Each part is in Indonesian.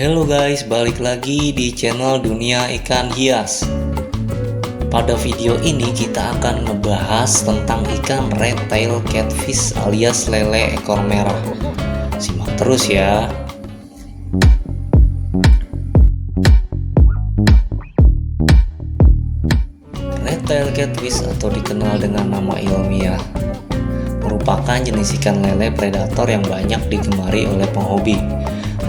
Halo guys, balik lagi di channel Dunia Ikan Hias. Pada video ini kita akan ngebahas tentang ikan red tail catfish alias lele ekor merah. Simak terus ya. Red tail catfish atau dikenal dengan nama ilmiah merupakan jenis ikan lele predator yang banyak digemari oleh penghobi.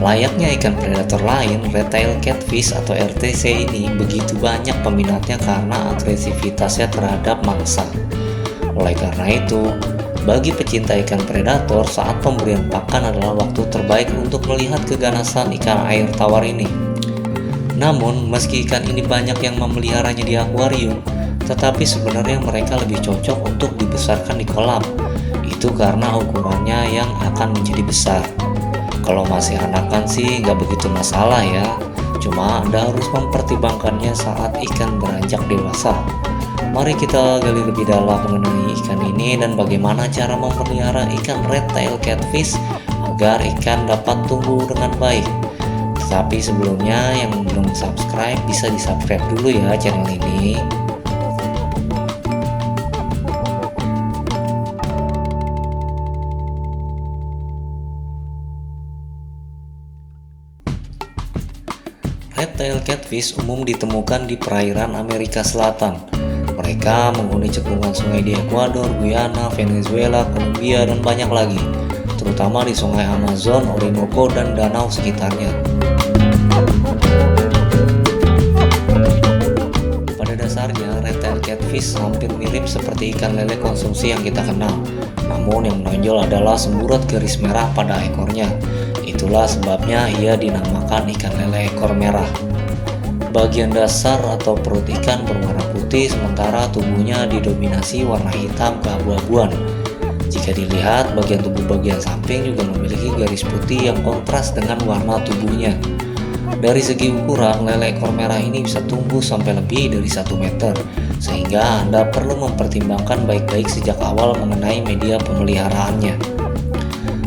Layaknya ikan predator lain, red tail catfish atau RTC ini begitu banyak peminatnya karena agresivitasnya terhadap mangsa. Oleh karena itu, bagi pecinta ikan predator, saat pemberian pakan adalah waktu terbaik untuk melihat keganasan ikan air tawar ini. Namun, meski ikan ini banyak yang memeliharanya di akuarium, tetapi sebenarnya mereka lebih cocok untuk dibesarkan di kolam. Itu karena ukurannya yang akan menjadi besar. Kalau masih anakan sih nggak begitu masalah ya, cuma Anda harus mempertimbangkannya saat ikan beranjak dewasa. Mari kita gali lebih dalam mengenai ikan ini dan bagaimana cara memelihara ikan red tail catfish agar ikan dapat tumbuh dengan baik. Tetapi sebelumnya yang belum subscribe bisa di subscribe dulu ya channel ini. Red tail catfish umum ditemukan di perairan Amerika Selatan. Mereka menghuni cekungan sungai di Ekuador, Guyana, Venezuela, Kolombia, dan banyak lagi, terutama di sungai Amazon, Orinoco, dan danau sekitarnya. Pada dasarnya, red tail catfish hampir mirip seperti ikan lele konsumsi yang kita kenal. Namun yang menonjol adalah semburat garis merah pada ekornya. Itulah sebabnya ia dinamakan ikan lele ekor merah. Bagian dasar atau perut ikan berwarna putih, sementara tubuhnya didominasi warna hitam keabu-abuan. Jika dilihat, bagian tubuh bagian samping juga memiliki garis putih yang kontras dengan warna tubuhnya. Dari segi ukuran, lele ekor merah ini bisa tumbuh sampai lebih dari 1 meter, sehingga Anda perlu mempertimbangkan baik-baik sejak awal mengenai media pemeliharaannya.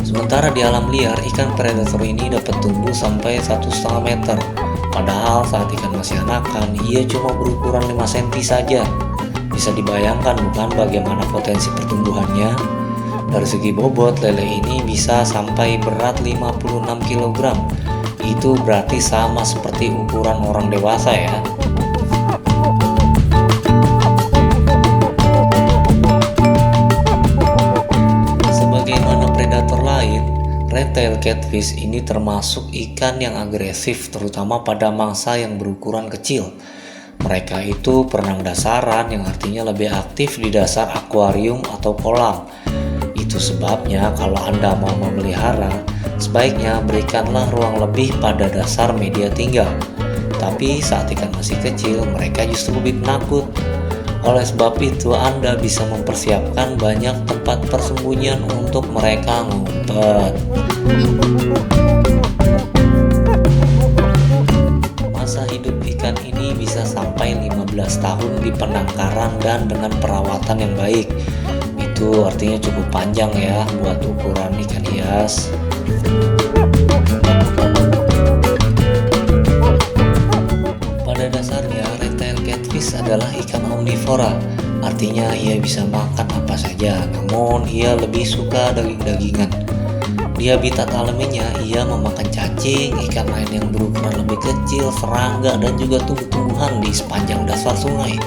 Sementara di alam liar, ikan predator ini dapat tumbuh sampai 1,5 meter. Padahal saat ikan masih anakan, ia cuma berukuran 5 cm saja. Bisa dibayangkan bukan bagaimana potensi pertumbuhannya? Dari segi bobot, lele ini bisa sampai berat 56 kg. Itu berarti sama seperti ukuran orang dewasa ya. Red tail catfish ini termasuk ikan yang agresif, terutama pada mangsa yang berukuran kecil. Mereka itu berenang dasaran, yang artinya lebih aktif di dasar akuarium atau kolam. Itu sebabnya kalau Anda mau memelihara, sebaiknya berikanlah ruang lebih pada dasar media tinggal. Tapi saat ikan masih kecil, mereka justru lebih penakut. Oleh sebab itu, Anda bisa mempersiapkan banyak tempat persembunyian untuk mereka ngumpet. Masa hidup ikan ini bisa sampai 15 tahun di penangkaran dan dengan perawatan yang baik. Itu artinya cukup panjang ya buat ukuran ikan hias. Pada dasarnya, red tail catfish adalah ikan omnivora, artinya ia bisa makan apa saja, namun ia lebih suka daging-dagingan. Di habitat alaminya, ia memakan cacing, ikan lain yang berukuran lebih kecil, serangga, dan juga tumbuh-tumbuhan di sepanjang dasar sungai.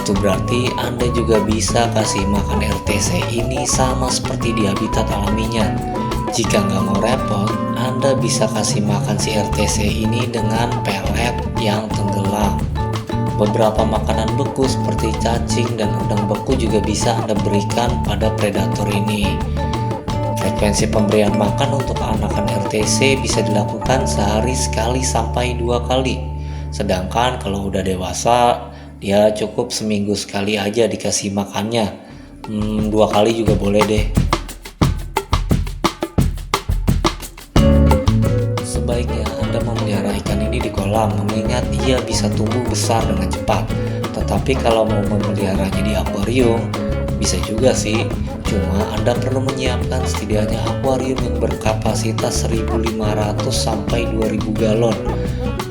Itu berarti Anda juga bisa kasih makan RTC ini sama seperti di habitat alaminya. Jika nggak mau repot, Anda bisa kasih makan si RTC ini dengan pelet yang tenggelam. Beberapa makanan beku seperti cacing dan udang beku juga bisa Anda berikan pada predator ini. Frekuensi pemberian makan untuk anakan RTC bisa dilakukan sehari sekali sampai 2 kali. Sedangkan kalau udah dewasa, dia cukup seminggu sekali aja dikasih makannya. 2 kali juga boleh deh. Sebaiknya Anda memelihara ikan ini di kolam, mengingat ia bisa tumbuh besar dengan cepat. Tetapi kalau mau memeliharanya di akuarium, bisa juga sih. Cuma Anda perlu menyiapkan setidaknya akuarium yang berkapasitas 1.500 sampai 2.000 galon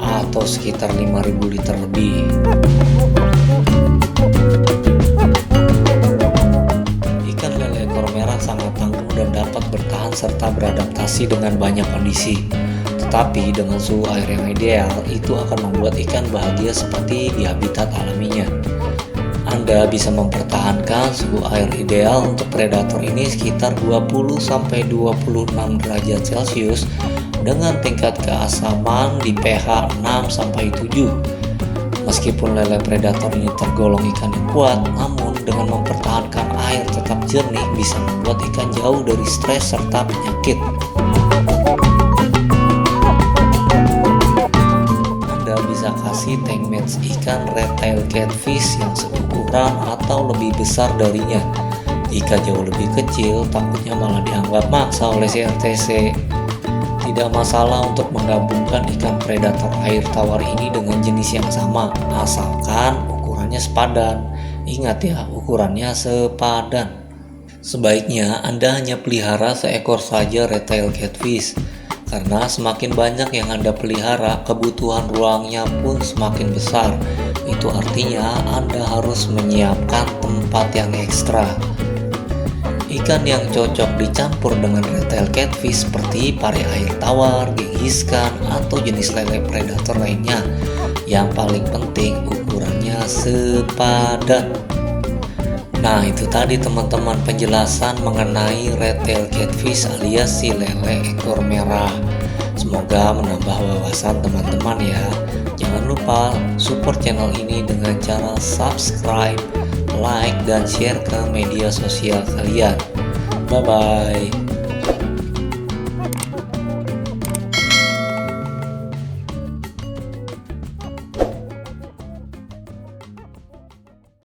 atau sekitar 5.000 liter lebih. Ikan lele ekor merah sangat tangguh dan dapat bertahan serta beradaptasi dengan banyak kondisi. Tetapi dengan suhu air yang ideal, itu akan membuat ikan bahagia seperti di habitat alaminya. Anda bisa mempertahankan suhu air ideal untuk predator ini sekitar 20-26 derajat Celcius dengan tingkat keasaman di pH 6-7. Meskipun lele predator ini tergolong ikan yang kuat, namun dengan mempertahankan air tetap jernih bisa membuat ikan jauh dari stres serta penyakit. Bisa kasih tank match ikan red tail catfish yang seukuran atau lebih besar darinya. Jika jauh lebih kecil, takutnya malah dianggap maksa oleh CRTC. Tidak masalah untuk menggabungkan ikan predator air tawar ini dengan jenis yang sama, asalkan ukurannya sepadan. Ingat ya, ukurannya sepadan. Sebaiknya Anda hanya pelihara seekor saja red tail catfish. Karena semakin banyak yang Anda pelihara, kebutuhan ruangnya pun semakin besar. Itu artinya Anda harus menyiapkan tempat yang ekstra. Ikan yang cocok dicampur dengan red tail catfish seperti pari air tawar, genghis-kan, atau jenis lele predator lainnya. Yang paling penting ukurannya sepadan. Nah, itu tadi teman-teman penjelasan mengenai red tail catfish alias si lele ekor merah. Semoga menambah wawasan teman-teman ya. Jangan lupa support channel ini dengan cara subscribe, like, dan share ke media sosial kalian. Bye-bye.